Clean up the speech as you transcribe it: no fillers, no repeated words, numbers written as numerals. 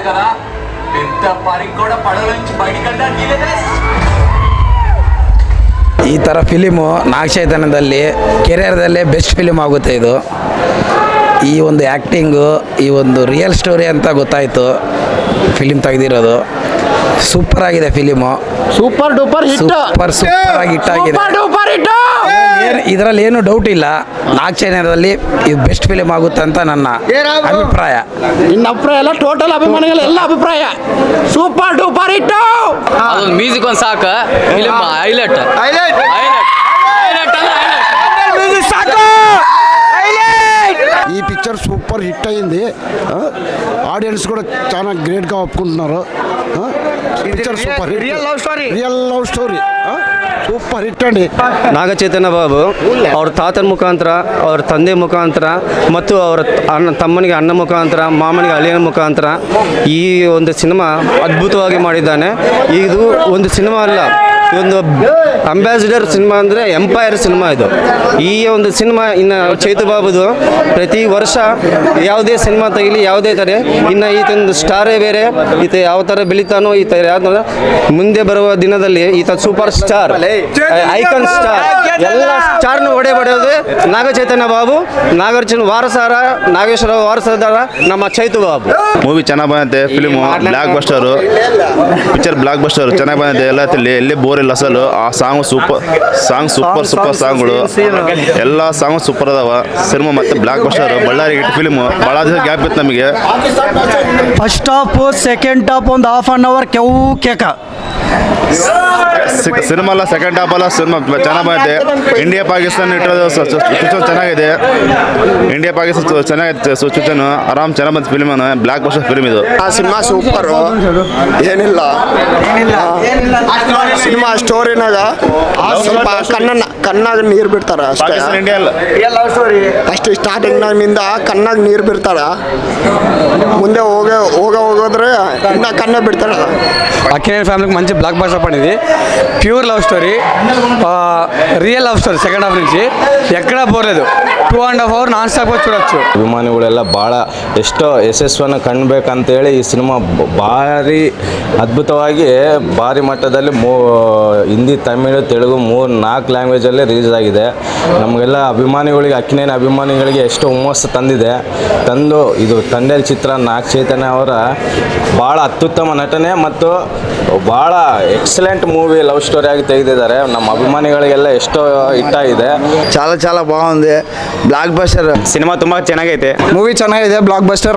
కదా పెద్ద పరికి కూడా పడవ నుంచి బయటకెళ్ళడానికి ಈ ಥರ ಫಿಲಿಮು ನಾಗ ಚೈತನ್ಯದಲ್ಲಿ ಕೆರಿಯರ್ದಲ್ಲೇ ಬೆಸ್ಟ್ ಫಿಲಿಮ್ ಆಗುತ್ತೆ ಇದು. ಈ ಒಂದು ಆ್ಯಕ್ಟಿಂಗು, ಈ ಒಂದು ರಿಯಲ್ ಸ್ಟೋರಿ ಅಂತ ಗೊತ್ತಾಯಿತು ಫಿಲಿಮ್ ತೆಗೆದಿರೋದು. ಸೂಪರ್ ಆಗಿದೆ film, super duper hit, super ಆಗಿ ಹಿಟ್ ಆಗಿದೆ. ಇದರಲ್ಲಿ ಏನು ಡೌಟ್ ಇಲ್ಲ, ನಾಗ ಚೈತನ್ಯದಲ್ಲಿ ಇದು ಬೆಸ್ಟ್ ಫಿಲಿಮ್ ಆಗುತ್ತೆ ಅಂತ ನನ್ನ ಅಭಿಪ್ರಾಯ. ನಿನ್ನ ಅಭಿಪ್ರಾಯ ಎಲ್ಲ ಟೋಟಲ್ ಅಭಿಮಾನಿಗಳ ಎಲ್ಲ ಅಭಿಪ್ರಾಯ. Super duper hit. ಅದೊಂದು ಮ್ಯೂಸಿಕ್ ಒಂದು ಸಾಕು, ಫಿಲಿಮ್ ಹೈಲೈಟ್. ఈ పిక్చర్ సూపర్ హిట్ అయింది. ఆడియన్స్ కూడా చాలా గ్రేట్గా ఒప్పుకుంటున్నారు. Picture super hit, real love story, super hit ಅಂడి. ನಾಗ ಚೈತನ್ಯ ಬಾಬು ಅವ್ರ ತಾತನ ಮುಖಾಂತರ, ಅವ್ರ ತಂದೆ ಮುಖಾಂತರ ಮತ್ತು ಅವರ ತಮ್ಮನಿಗೆ ಅಣ್ಣ ಮುಖಾಂತರ, ಮಾಮನಿಗೆ ಅಳಿಯನ ಮುಖಾಂತರ ಈ ಒಂದು ಸಿನಿಮಾ ಅದ್ಭುತವಾಗಿ ಮಾಡಿದ್ದಾನೆ. ಇದು ಒಂದು ಸಿನಿಮಾ ಅಲ್ಲ, ಇದೊಂದು ಅಂಬಾಸಿಡರ್ ಸಿನಿಮಾ ಅಂದರೆ ಎಂಪೈರ್ ಸಿನಿಮಾ ಇದು. ಈ ಒಂದು ಸಿನಿಮಾ ಇನ್ನು ಚೈತು ಬಾಬುದು ಪ್ರತಿ ವರ್ಷ ಯಾವುದೇ ಸಿನಿಮಾ ತೆಗಿಲಿ, ಯಾವುದೇ ಥರ ಇನ್ನು ಈತೊಂದು ಸ್ಟಾರೇ ಬೇರೆ, ಈತ ಯಾವ ಥರ ಬೆಳಿತಾನೋ, ಈ ಥರ ಯಾವ ಮುಂದೆ ಬರುವ ದಿನದಲ್ಲಿ ಈತ ಸೂಪರ್ ಸ್ಟಾರ್, ಐಕಾನ್ ಸ್ಟಾರ್, ಎಲ್ಲ ಸ್ಟಾರ್ನ ಹೊಡೆಯೋದು ನಾಗ ಚೈತನ್ಯ ಬಾಬು, ನಾಗಾರ್ಜುನ ವಾರಸಾರ, ನಾಗೇಶ್ವರ ವಾರಸದಾರ ನಮ್ಮ ಚೈತು ಬಾಬು. ಮೂವಿ ಚೆನ್ನಾಗಿ ಬಂದಿದೆ. Film blockbuster, picture blockbuster ಚೆನ್ನಾಗಿ ಬಂದಿದೆ. ಎಲ್ಲ ಎಲ್ಲಿ ಬೋರ್ ಇಲ್ಲ ಅಸಲು. ಆ ಸಾಂಗ್ ಸೂಪರ್ ಸಾಂಗ್ಗಳು, ಎಲ್ಲ ಸಾಂಗ್ ಸೂಪರ್ ಅದಾವ. ಸಿನಿಮಾ ಮತ್ತೆ blockbuster, Ballari hit film. ಭಾಳ ದಿವಸ ಗ್ಯಾಪ್ ಇತ್ತು ನಮಗೆ. ಫಸ್ಟ್ ಹಾಫ್ ಸೆಕೆಂಡ್ ಹಾಫ್ ಒಂದು ಹಾಫ್ ಅನ್ ಅವರ್ ಕೆವು ಕೇಕ. ಸಿನಿಮಾ ಅಲ್ಲ, ಸೆಕೆಂಡ್ ಹಾಫ್ ಅಲ್ಲ, ಸಿನಿಮಾ ಚೆನ್ನಾಗಿ ಬಂದಿದೆ. ಇಂಡಿಯಾ ಪಾಕಿಸ್ತಾನ ಇಟ್ಟಿರೋದು ಸಿಚುವೇಶನ್ ಚೆನ್ನಾಗಿದೆ. ಇಂಡಿಯಾ ಪಾಕಿಸ್ತಾನ ಚೆನ್ನಾಗಿದೆ ಸಿಚುವೇಶನ್, ಆರಾಮ್ ಚೆನ್ನಾಗಿ ಬಂದ ಫಿಲ್ಮ್. ಬ್ಲಾಕ್ ಬಸ್ಟರ್ ಫಿಲ್ಮ್ ಇದು. ಆ ಸಿನಿಮಾ ಸೂಪರ್. ಏನಿಲ್ಲ ಸಿನಿಮಾ ಸ್ಟೋರಿನಾಗ ಸ್ವಲ್ಪ ಕಣ್ಣಾಗ ನೀರು ಬಿಡ್ತಾರ ಅಷ್ಟೇ. ಫಸ್ಟ್ ಸ್ಟಾರ್ಟಿಂಗ್ನಾಗಿನಿಂದ ಕಣ್ಣಾಗ ನೀರು ಬಿಡ್ತಾರ, ಮುಂದೆ ಹೋಗೋದ್ರೆ ಇನ್ನ ಕಣ್ಣ ಬಿಡ್ತಾರ. అక్కినేని ఫ్యామిలీకి మంచి బ్లాక్ బస్టర్ పడింది. Pure love story, real love story. Second half నుంచి ఎక్కడా పోలేదు. 2.5 hours ನಾನ್ ಸ್ಟಾಪ್ చూడొచ్చు. ಅಭಿಮಾನಿಗಳೆಲ್ಲ ಭಾಳ ಎಷ್ಟೋ ಯಶಸ್ಸನ್ನು ಕಾಣಬೇಕಂತೇಳಿ ಈ ಸಿನಿಮಾ ಭಾರಿ ಅದ್ಭುತವಾಗಿ ಭಾರಿ ಮಟ್ಟದಲ್ಲಿ ಹಿಂದಿ, ತಮಿಳು, ತೆಲುಗು 3-4 ಲ್ಯಾಂಗ್ವೇಜಲ್ಲಿ ರಿಲೀಸ್ ಆಗಿದೆ. ನಮಗೆಲ್ಲ ಅಭಿಮಾನಿಗಳಿಗೆ, ಅಕ್ಕಿನೇನಿ ಅಭಿಮಾನಿಗಳಿಗೆ ಎಷ್ಟು ಹುಮ್ಮಸ್ಸು ತಂದು ಇದು ತಂದೆಯ ಚಿತ್ರ ನಾಗ ಚೈತನ್ಯ ಅವರ ಭಾಳ ಅತ್ಯುತ್ತಮ ನಟನೆ ಮತ್ತು ಭಾಳ ಎಕ್ಸಲೆಂಟ್ ಮೂವಿ, ಲವ್ ಸ್ಟೋರಿ ಆಗಿ ತೆಗೆದಿದ್ದಾರೆ. ನಮ್ಮ ಅಭಿಮಾನಿಗಳಿಗೆಲ್ಲ ಎಷ್ಟೋ ಹಿಟ್ಟಾಗಿದೆ. చాలా బాగుంది. బ్లాక్ బస్టర్ సినిమా ತುಂಬ ಚೆನ್ನಾಗೈತೆ. ಮೂವಿ ಚೆನ್ನಾಗಿದೆ, ಬ್ಲಾಕ್ ಬಸ್ಟರ್.